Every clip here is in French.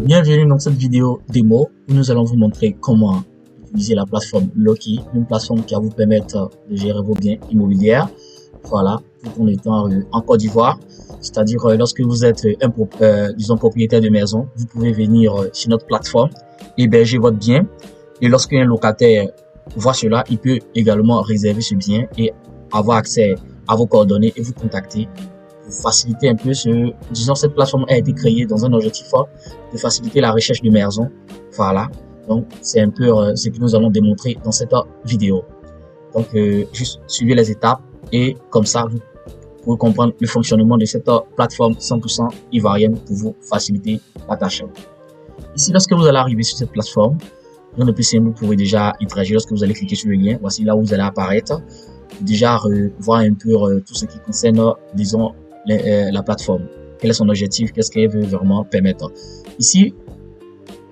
Bienvenue dans cette vidéo démo où nous allons vous montrer comment utiliser la plateforme Loki, une plateforme qui va vous permettre de gérer vos biens immobiliers, voilà, tout en étant en Côte d'Ivoire. C'est-à-dire lorsque vous êtes disons propriétaire de maison, vous pouvez venir sur notre plateforme, héberger votre bien, et lorsqu'un locataire voit cela, il peut également réserver ce bien et avoir accès à vos coordonnées et vous contacter pour faciliter un peu disons cette plateforme a été créée dans un objectif fort de faciliter la recherche de maison. Voilà, donc c'est un peu ce que nous allons démontrer dans cette vidéo. Donc juste suivez les étapes et comme ça vous pouvez comprendre le fonctionnement de cette plateforme 100% ivoirienne pour vous faciliter la tâche. Ici, lorsque vous allez arriver sur cette plateforme, rien de plus simple, vous pouvez déjà interagir lorsque vous allez cliquer sur le lien. Voici là où vous allez apparaître. Déjà voir un peu tout ce qui concerne, disons, la plateforme. Quel est son objectif? Qu'est-ce qu'elle veut vraiment permettre? Ici,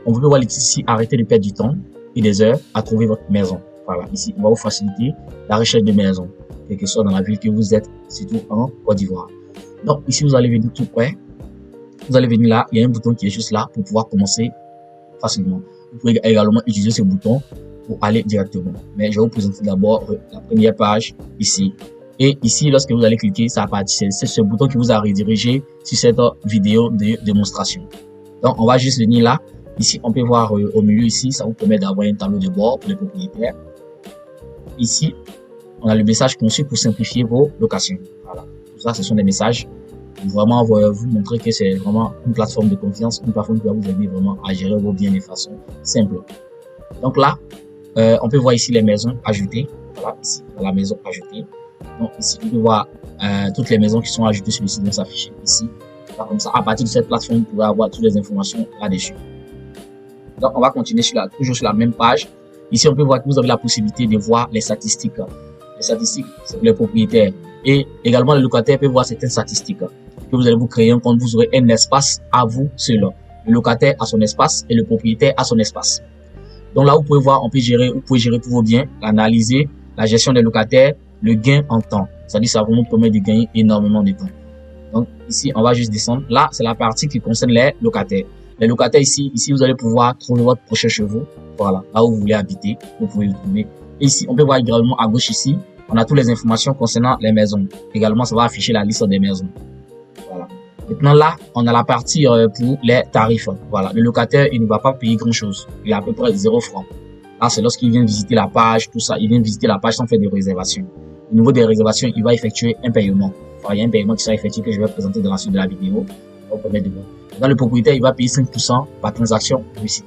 on peut voir ici arrêter de perdre du temps et des heures à trouver votre maison. Voilà, ici, on va vous faciliter la recherche de maison, quelle que soit dans la ville que vous êtes, surtout en Côte d'Ivoire. Donc, ici, vous allez venir tout près. Vous allez venir là, il y a un bouton qui est juste là pour pouvoir commencer facilement. Vous pouvez également utiliser ce bouton pour aller directement. Mais je vais vous présenter d'abord la première page ici. Et ici, lorsque vous allez cliquer, c'est ce bouton qui vous a redirigé sur cette vidéo de démonstration. Donc, on va juste venir là. Ici, on peut voir au milieu ici, ça vous permet d'avoir un tableau de bord pour les propriétaires. Ici, on a le message conçu pour simplifier vos locations. Voilà. Tout ça, ce sont des messages pour vraiment vous montrer que c'est vraiment une plateforme de confiance, une plateforme qui va vous aider vraiment à gérer vos biens de façon simple. Donc là, on peut voir ici les maisons ajoutées. Voilà, ici, la maison ajoutée. Donc ici, vous pouvez voir toutes les maisons qui sont ajoutées sur le site vont s'afficher ici. Donc, comme ça, à partir de cette plateforme, vous pouvez avoir toutes les informations là-dessus. Donc, on va continuer toujours sur la même page. Ici, on peut voir que vous avez la possibilité de voir les statistiques. Les statistiques, c'est pour les propriétaires. Et également, les locataires peuvent voir certaines statistiques. Que vous allez vous créer un compte, vous aurez un espace à vous seul. Le locataire a son espace et le propriétaire a son espace. Donc là, vous pouvez voir, vous pouvez gérer tous vos biens, l'analyser, la gestion des locataires, le gain en temps. C'est-à-dire, ça vous permet de gagner énormément de temps. Donc ici, on va juste descendre. Là, c'est la partie qui concerne les locataires. Les locataires ici, vous allez pouvoir trouver votre prochain chez vous. Voilà, là où vous voulez habiter, vous pouvez le trouver. Et ici, on peut voir également à gauche ici, on a toutes les informations concernant les maisons. Également, ça va afficher la liste des maisons. Voilà. Maintenant là, on a la partie pour les tarifs. Voilà, le locataire, il ne va pas payer grand-chose. Il a à peu près 0 francs. Là, c'est lorsqu'il vient visiter la page, tout ça. Il vient visiter la page sans faire de réservation. Au niveau des réservations, il va effectuer un paiement. Enfin, il y a un paiement qui sera effectué que je vais présenter dans la suite de la vidéo. Dans le propriétaire, il va payer 5% par transaction réussie.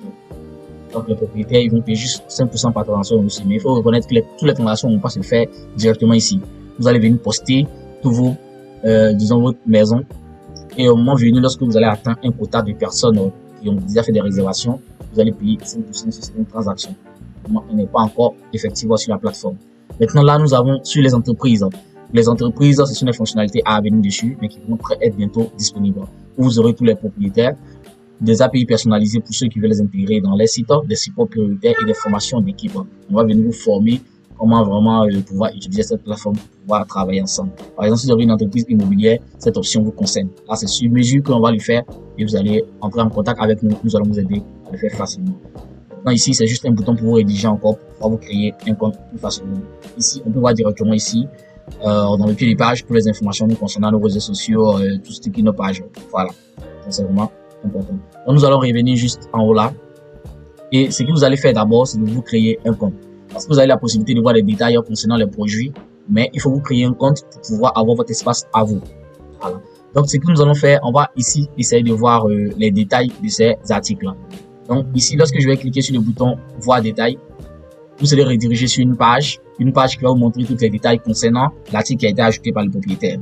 Donc, les propriétaires, ils vont payer juste 5% par transaction réussie. Mais il faut reconnaître que toutes les transactions ne vont pas se faire directement ici. Vous allez venir poster tous vos, disons, votre maison. Et au moment venu, lorsque vous allez atteindre un quota de personnes qui ont déjà fait des réservations, vous allez payer 5% sur cette transaction. Elle n'est pas encore effective sur la plateforme. Maintenant, là, nous avons sur les entreprises. Les entreprises, ce sont des fonctionnalités à venir dessus, mais qui vont être bientôt disponibles. Vous aurez tous les propriétaires, des API personnalisés pour ceux qui veulent les intégrer dans les sites, des supports prioritaires et des formations d'équipe. On va venir vous former comment vraiment pouvoir utiliser cette plateforme pour pouvoir travailler ensemble. Par exemple, si vous avez une entreprise immobilière, cette option vous concerne. Là, c'est sur mesure qu'on va le faire et vous allez entrer en contact avec nous. Nous allons vous aider à le faire facilement. Maintenant, ici, c'est juste un bouton pour vous rédiger encore, pour pouvoir vous créer un compte plus facilement. Ici, on peut voir directement ici, dans le pied des pages, pour les informations concernant nos réseaux sociaux, tout ce qui est nos pages. Voilà. Donc, c'est vraiment important. Donc, nous allons revenir juste en haut là. Et ce que vous allez faire d'abord, c'est de vous créer un compte. Parce que vous avez la possibilité de voir les détails concernant les produits, mais il faut vous créer un compte pour pouvoir avoir votre espace à vous. Voilà. Donc, ce que nous allons faire, on va ici essayer de voir les détails de ces articles. Donc, ici, lorsque je vais cliquer sur le bouton voir détails, vous allez rediriger sur une page qui va vous montrer tous les détails concernant l'article qui a été ajouté par le propriétaire.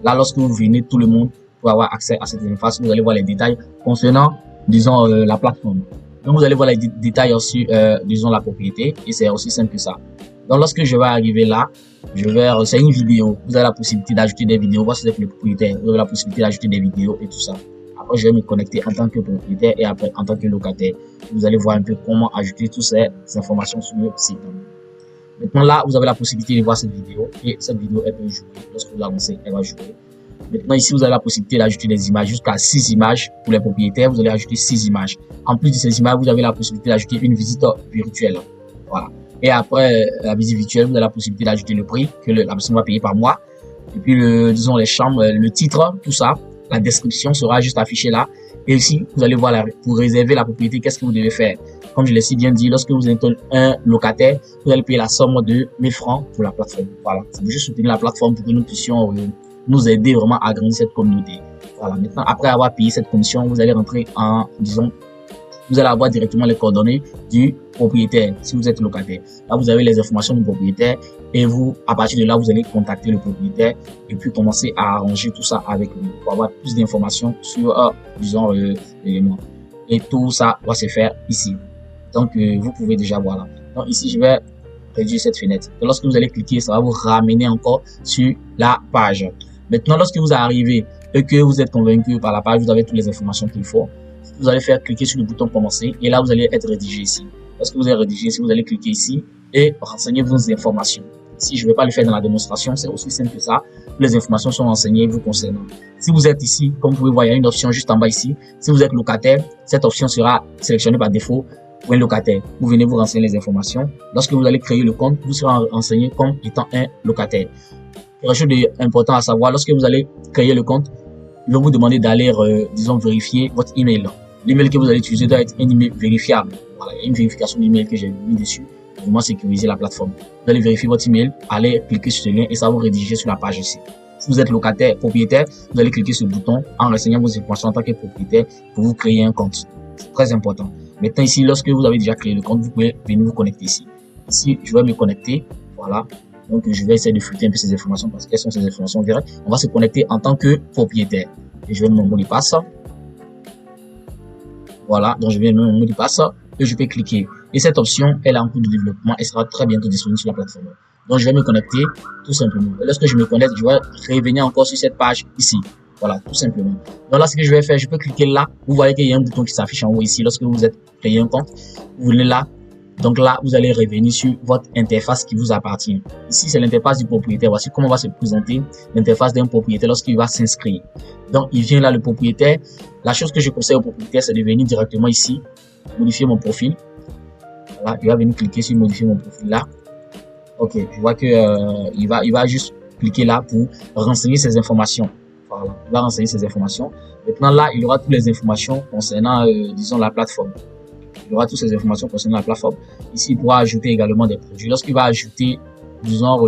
Là, lorsque vous venez, tout le monde peut avoir accès à cette interface. Vous allez voir les détails concernant, disons, la plateforme. Donc, vous allez voir les détails aussi, disons, la propriété. Et c'est aussi simple que ça. Donc, lorsque je vais arriver là, c'est une vidéo. Vous avez la possibilité d'ajouter des vidéos. Voici le propriétaire. Vous avez la possibilité d'ajouter des vidéos et tout ça. Après, je vais me connecter en tant que propriétaire et après en tant que locataire. Vous allez voir un peu comment ajouter toutes ces informations sur le site. Maintenant, là, vous avez la possibilité de voir cette vidéo et cette vidéo, elle peut jouer. Lorsque vous l'avancez, elle va jouer. Maintenant, ici, vous avez la possibilité d'ajouter des images jusqu'à 6 images pour les propriétaires. Vous allez ajouter 6 images. En plus de ces images, vous avez la possibilité d'ajouter une visite virtuelle. Voilà. Et après la visite virtuelle, vous avez la possibilité d'ajouter le prix que la personne va payer par mois. Et puis, disons, les chambres, le titre, tout ça. La description sera juste affichée là. Et ici, vous allez voir pour réserver la propriété, qu'est-ce que vous devez faire. Comme je l'ai si bien dit, lorsque vous êtes un locataire, vous allez payer la somme de 1000 francs pour la plateforme. Voilà. C'est juste soutenir la plateforme pour que nous puissions nous aider vraiment à agrandir cette communauté. Voilà. Maintenant, après avoir payé cette commission, vous allez rentrer en, disons, vous allez avoir directement les coordonnées du propriétaire si vous êtes locataire. Là, vous avez les informations du propriétaire et vous, à partir de là, vous allez contacter le propriétaire et puis commencer à arranger tout ça avec lui pour avoir plus d'informations sur, disons, l'élément. Et tout ça va se faire ici. Donc, vous pouvez déjà voir là. Donc, ici, je vais réduire cette fenêtre. Et lorsque vous allez cliquer, ça va vous ramener encore sur la page. Maintenant, lorsque vous arrivez et que vous êtes convaincu par la page, vous avez toutes les informations qu'il faut. Vous allez faire cliquer sur le bouton commencer et là vous allez être rédigé ici. Lorsque vous êtes rédigé ici, vous allez cliquer ici et renseigner vos informations. Si je ne vais pas le faire dans la démonstration, c'est aussi simple que ça. Toutes les informations sont renseignées vous concernant. Si vous êtes ici, comme vous pouvez voir, il y a une option juste en bas ici. Si vous êtes locataire, cette option sera sélectionnée par défaut pour un locataire. Vous venez vous renseigner les informations. Lorsque vous allez créer le compte, vous serez renseigné comme étant un locataire. Quelque chose d'important à savoir, lorsque vous allez créer le compte, il va vous demander d'aller, disons, vérifier votre email. L'email que vous allez utiliser doit être un email vérifiable. Voilà, il y a une vérification d'email que j'ai mis dessus pour vraiment sécuriser la plateforme. Vous allez vérifier votre email, allez cliquer sur ce lien et ça va vous rédiger sur la page ici. Si vous êtes locataire, propriétaire, vous allez cliquer sur le bouton en renseignant vos informations en tant que propriétaire pour vous créer un compte. C'est très important. Maintenant ici, lorsque vous avez déjà créé le compte, vous pouvez venir vous connecter ici. Ici, je vais me connecter. Voilà. Donc, je vais essayer de filtrer un peu ces informations parce qu'elles sont ces informations vraies. On va se connecter en tant que propriétaire. Et je vais mettre mon mot de passe. Voilà, donc je vais mettre mon mot de passe et je peux cliquer. Et cette option, elle est en cours de développement et sera très bientôt disponible sur la plateforme. Donc je vais me connecter tout simplement. Et lorsque je me connecte, je vais revenir encore sur cette page ici. Voilà, tout simplement. Donc là, ce que je vais faire, je peux cliquer là. Vous voyez qu'il y a un bouton qui s'affiche en haut ici. Lorsque vous êtes créé un compte, vous venez là. Donc là, vous allez revenir sur votre interface qui vous appartient. Ici, c'est l'interface du propriétaire. Voici comment va se présenter l'interface d'un propriétaire lorsqu'il va s'inscrire. Donc, il vient là, le propriétaire. La chose que je conseille au propriétaire, c'est de venir directement ici, modifier mon profil. Voilà, il va venir cliquer sur modifier mon profil là. Ok, je vois que il va juste cliquer là pour renseigner ses informations. Voilà, il va renseigner ses informations. Maintenant là, il aura toutes les informations concernant, disons, la plateforme. Il aura toutes ces informations concernant la plateforme. Ici, il pourra ajouter également des produits. Lorsqu'il va ajouter, disons,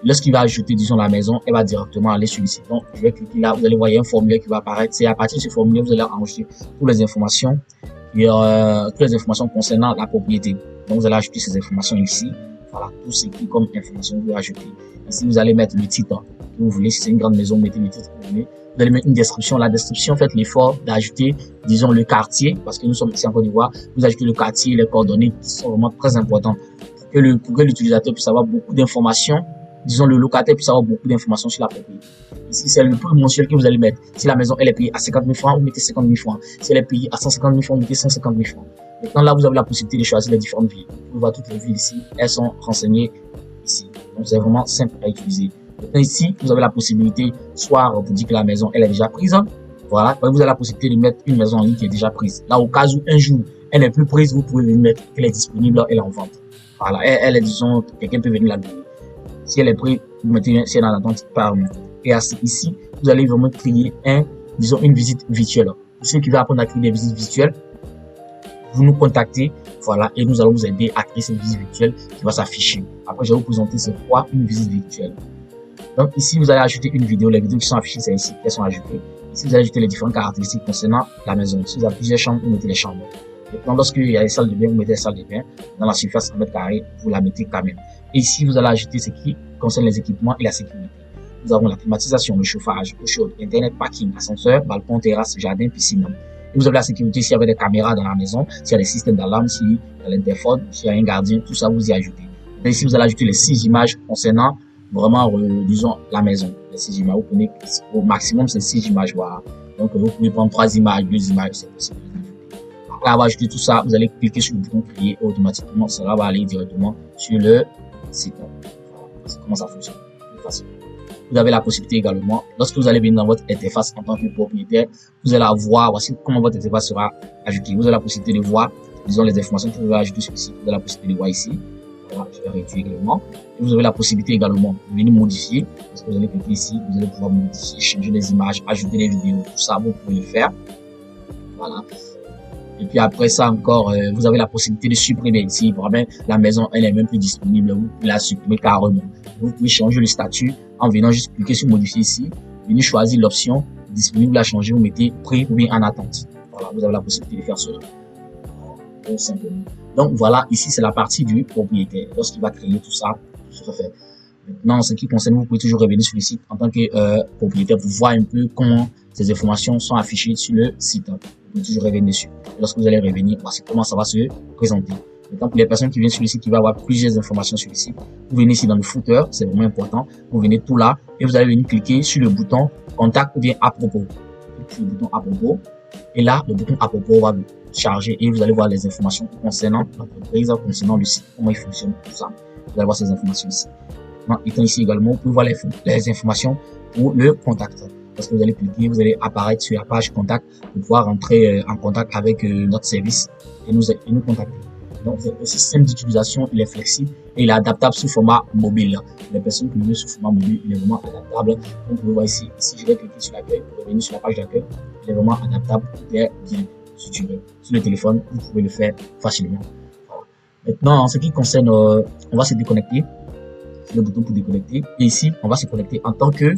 disons, la maison, elle va directement aller sur le site. Donc, je vais cliquer là. Vous allez voir, il y a un formulaire qui va apparaître. C'est à partir de ce formulaire, vous allez enregistrer toutes les informations concernant la propriété. Donc, vous allez ajouter ces informations ici. Voilà, tout ce qui est comme information, vous ajouter. Ici, vous allez mettre le titre que vous voulez. Si c'est une grande maison, mettez le titre que vous voulez. Vous allez mettre une description. La description, faites l'effort d'ajouter, disons, le quartier, parce que nous sommes ici en Côte d'Ivoire. Vous ajoutez le quartier, les coordonnées qui sont vraiment très importantes pour que l'utilisateur puisse avoir beaucoup d'informations. Disons, le locataire puisse avoir beaucoup d'informations sur la propriété. Ici, c'est le prix mensuel que vous allez mettre. Si la maison, elle est payée à 50 000 francs, vous mettez 50 000 francs. Si elle est payée à 150 000 francs, vous mettez 150 000 francs. Maintenant, là, vous avez la possibilité de choisir les différentes villes. Vous voyez toutes les villes ici. Elles sont renseignées ici. Donc, c'est vraiment simple à utiliser. Maintenant, ici, vous avez la possibilité, soit vous dites que la maison, elle est déjà prise. Voilà. Vous avez la possibilité de mettre une maison en ligne qui est déjà prise. Là, au cas où un jour, elle n'est plus prise, vous pouvez venir mettre qu'elle est disponible, elle est en vente. Voilà. Elle est, disons, quelqu'un peut venir la louer. Si elle est prise, vous mettez, si elle est en attente, par mois. Et ici, vous allez vraiment créer disons, une visite virtuelle. Pour ceux qui veulent apprendre à créer des visites virtuelles, vous nous contactez, voilà, et nous allons vous aider à créer cette visite virtuelle qui va s'afficher. Après, je vais vous présenter c'est quoi une visite virtuelle. Donc ici, vous allez ajouter une vidéo. Les vidéos qui sont affichées, c'est ici, elles sont ajoutées. Ici, vous allez ajouter les différentes caractéristiques concernant la maison. Si vous avez plusieurs chambres, vous mettez les chambres. Maintenant, lorsqu'il y a les salles de bain, vous mettez les salles de bain. Dans la surface en mètres carrés, vous la mettez quand même. Et ici, vous allez ajouter ce qui concerne les équipements et la sécurité. Nous avons la climatisation, le chauffage, l'eau chaude, internet, parking, ascenseur, balcon, terrasse, jardin, piscine. Et vous avez la sécurité s'il y avait des caméras dans la maison, s'il y a des systèmes d'alarme, s'il y a l'interphone, s'il y a un gardien, tout ça, vous y ajoutez. Et ici, vous allez ajouter les 6 images concernant vraiment, disons, la maison. Les 6 images, vous prenez au maximum, c'est 6 images, voilà. Donc, vous pouvez prendre 3 images, 2 images, c'est possible. Après avoir ajouté tout ça, vous allez cliquer sur le bouton créer et automatiquement, ça va aller directement sur le site. Voilà. C'est comment ça fonctionne. C'est facile. vous avez la possibilité également, lorsque vous allez venir dans votre interface en tant que propriétaire, vous allez voir, voici comment votre interface sera ajoutée. Vous avez la possibilité de voir, disons, les informations que vous allez ajouter sur le site. Vous avez la possibilité de voir ici. Voilà, je vais réduire également. Et vous avez la possibilité également de venir modifier. Parce que vous allez cliquer ici, vous allez pouvoir modifier, changer les images, ajouter les vidéos, tout ça, vous pouvez le faire. Voilà. Et puis après ça encore, vous avez la possibilité de supprimer. Si vraiment la maison elle est même plus disponible, vous pouvez la supprimer carrément. Vous pouvez changer le statut en venant juste cliquer sur modifier ici. Venez choisir l'option disponible à changer, vous mettez prêt ou bien en attente. Voilà, vous avez la possibilité de faire cela. Tout simplement. Donc voilà, ici c'est la partie du propriétaire. Lorsqu'il va créer tout ça, tout sera fait. Maintenant, en ce qui concerne, vous pouvez toujours revenir sur le site en tant que propriétaire pour voir un peu comment ces informations sont affichées sur le site. Vous pouvez toujours revenir dessus. Lorsque vous allez revenir, voici comment ça va se présenter. Maintenant, pour les personnes qui viennent sur le site, qui va avoir plusieurs informations sur le site, vous venez ici dans le footer, c'est vraiment important. Vous venez tout là et vous allez venir cliquer sur le bouton contact ou bien à propos. Cliquez sur le bouton à propos. Et là, le bouton à propos va vous charger et vous allez voir les informations concernant l'entreprise, concernant le site, comment il fonctionne, tout ça. Vous allez voir ces informations ici. Maintenant, étant ici également, vous pouvez voir les informations pour le contact. Parce que vous allez cliquer, vous allez apparaître sur la page contact pour pouvoir rentrer en contact avec notre service et nous contacter. Donc, c'est aussi simple d'utilisation, il est flexible et il est adaptable sous format mobile. Les personnes qui le veulent sous format mobile, il est vraiment adaptable. Donc, vous pouvez voir ici, si je vais cliquer sur l'accueil pour revenir sur la page d'accueil, il est vraiment adaptable, tout est bien structuré. Sur le téléphone, vous pouvez le faire facilement. Voilà. Maintenant, en ce qui concerne, on va se déconnecter. C'est le bouton pour déconnecter. Et ici, on va se connecter en tant que,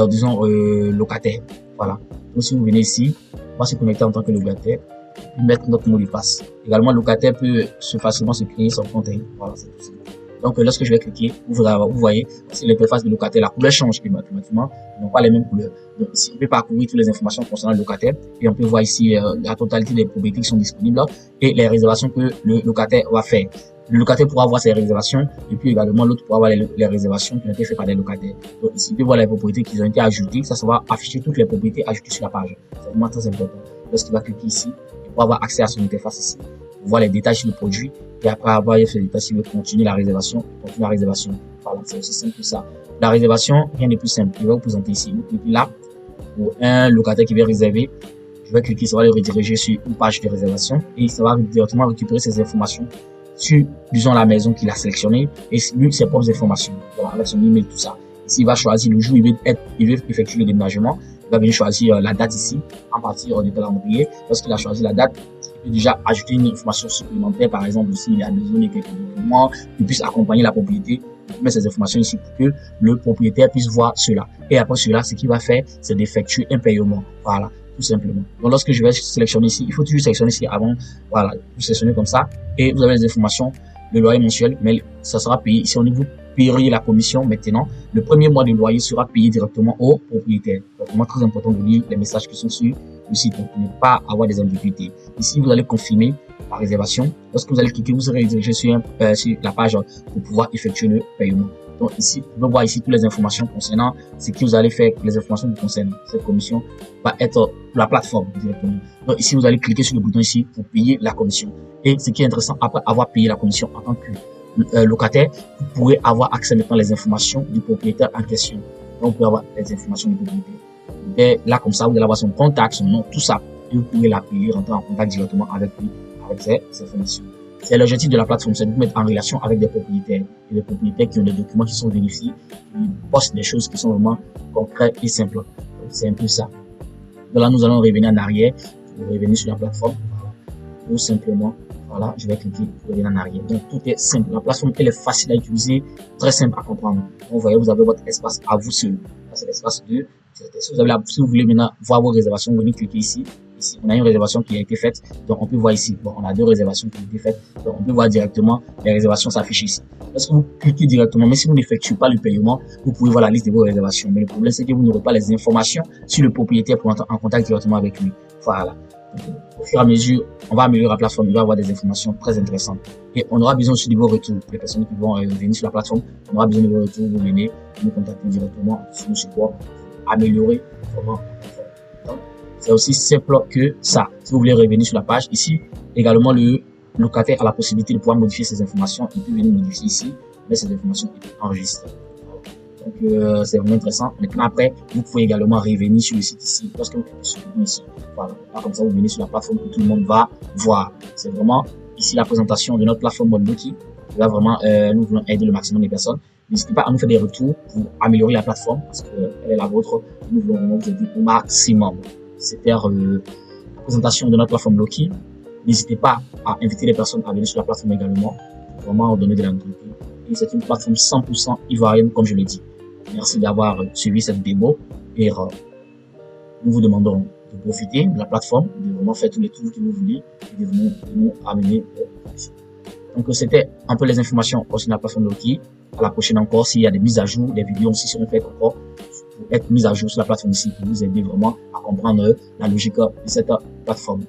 disons, locataire. Voilà. Donc, si vous venez ici, on va se connecter en tant que locataire. Mettre notre mot de passe. Également, le locataire peut facilement se créer son compte. Voilà, c'est tout simple. Donc, lorsque je vais cliquer, vous voyez, c'est l'interface de locataire. La couleur change automatiquement. Ils n'ont pas les mêmes couleurs. Donc, ici, on peut parcourir toutes les informations concernant le locataire. Et on peut voir ici la totalité des propriétés qui sont disponibles et les réservations que le locataire va faire. Le locataire pourra voir ses réservations et puis également l'autre pourra voir les réservations qui ont été faites par les locataires. Donc, ici, il peut voir les propriétés qui ont été ajoutées. Ça va afficher toutes les propriétés ajoutées sur la page. C'est vraiment très important. Lorsqu'il va cliquer ici, pour avoir accès à son interface ici, pour voir les détails sur le produit et après avoir fait les détails, il veut continuer la réservation, Voilà, c'est aussi simple que ça. La réservation, rien de plus simple. Je vais vous présenter ici. Vous cliquez là pour un locataire qui veut réserver. Je vais cliquer, ça va le rediriger sur une page de réservation et ça va directement récupérer ces informations sur, disons, la maison qu'il a sélectionnée et lui, ses propres informations. Voilà, avec son email, tout ça. Ici, il va choisir le jour où il veut effectuer le déménagement. Il va venir choisir la date ici, à partir du calendrier. Lorsqu'il a choisi la date, il peut déjà ajouter une information supplémentaire, par exemple, s'il a besoin de quelques documents, qu'il puisse accompagner la propriété. Il peut mettre ces informations ici pour que le propriétaire puisse voir cela. Et après cela, ce qu'il va faire, c'est d'effectuer un paiement. Voilà, tout simplement. Donc, lorsque je vais sélectionner ici, il faut toujours sélectionner ici avant. Voilà, vous sélectionnez comme ça. Et vous avez les informations, le loyer mensuel, mais ça sera payé ici au niveau payer la commission maintenant. Le premier mois de loyer sera payé directement au propriétaire. C'est vraiment très important de lire les messages qui sont sur le site pour ne pas avoir des ambiguïtés. Ici, vous allez confirmer la réservation. Lorsque vous allez cliquer, vous serez redirigé sur la page pour pouvoir effectuer le paiement. Donc ici, vous pouvez voir ici toutes les informations concernant ce que vous allez faire, les informations qui concernent cette commission va être la plateforme directement. Donc ici, vous allez cliquer sur le bouton ici pour payer la commission. Et ce qui est intéressant, après avoir payé la commission en tant que locataire, vous pourrez avoir accès maintenant les informations du propriétaire en question. Donc, vous pouvez avoir les informations du propriétaire. Et là, comme ça, vous allez avoir son contact, son nom, tout ça. Et vous pouvez l'appeler, rentrer en contact directement avec lui, avec ces informations. C'est l'objectif de la plateforme, c'est de vous mettre en relation avec des propriétaires. Et des propriétaires qui ont des documents qui sont vérifiés, qui postent des choses qui sont vraiment concrètes et simples. Donc, c'est un peu ça. Donc là, nous allons revenir en arrière, pour revenir sur la plateforme. Voilà. Tout simplement. Voilà, je vais cliquer pour revenir en arrière. Donc, tout est simple. La plateforme, elle est facile à utiliser, très simple à comprendre. Donc, vous voyez, vous avez votre espace à vous seul. C'est l'espace 2. Si vous voulez maintenant voir vos réservations, vous venez cliquer ici. Ici, on a une réservation qui a été faite. Donc, on peut voir ici. Bon, on a deux réservations qui ont été faites. Donc, on peut voir directement les réservations s'affichent ici. Lorsque vous cliquez directement, mais si vous n'effectuez pas le paiement, vous pouvez voir la liste de vos réservations. Mais le problème, c'est que vous n'aurez pas les informations sur le propriétaire pour entrer en contact directement avec lui. Voilà. Au fur et à mesure, on va améliorer la plateforme, il va y avoir des informations très intéressantes. Et on aura besoin aussi de vos retours. Pour les personnes qui vont venir sur la plateforme, on aura besoin de vos retours. Vous venez nous contacter directement sur le support pour améliorer vraiment la plateforme. C'est aussi simple que ça. Si vous voulez revenir sur la page, ici, également, le locataire a la possibilité de pouvoir modifier ses informations. Il peut venir modifier ici, mais ces informations enregistrées. Donc, c'est vraiment intéressant. Maintenant, après, vous pouvez également revenir sur le site ici. Lorsque vous cliquez sur le bouton ici, voilà. Là, comme ça, vous venez sur la plateforme que tout le monde va voir. C'est vraiment ici la présentation de notre plateforme Loki. Là, vraiment, nous voulons aider le maximum de personnes. N'hésitez pas à nous faire des retours pour améliorer la plateforme parce qu'elle est la vôtre. Nous voulons vraiment vous aider au maximum. C'était la présentation de notre plateforme Loki. N'hésitez pas à inviter les personnes à venir sur la plateforme également. Vraiment donner de la notoriété. Et c'est une plateforme 100% ivoirienne, comme je l'ai dit. Merci d'avoir suivi cette démo et nous vous demandons de profiter de la plateforme, de vraiment faire tous les tours que vous voulez et de nous amener ici. Donc, c'était un peu les informations concernant la plateforme Loki. À la prochaine encore, s'il y a des mises à jour, des vidéos aussi seront faites encore pour être mises à jour sur la plateforme ici pour vous aider vraiment à comprendre la logique de cette plateforme.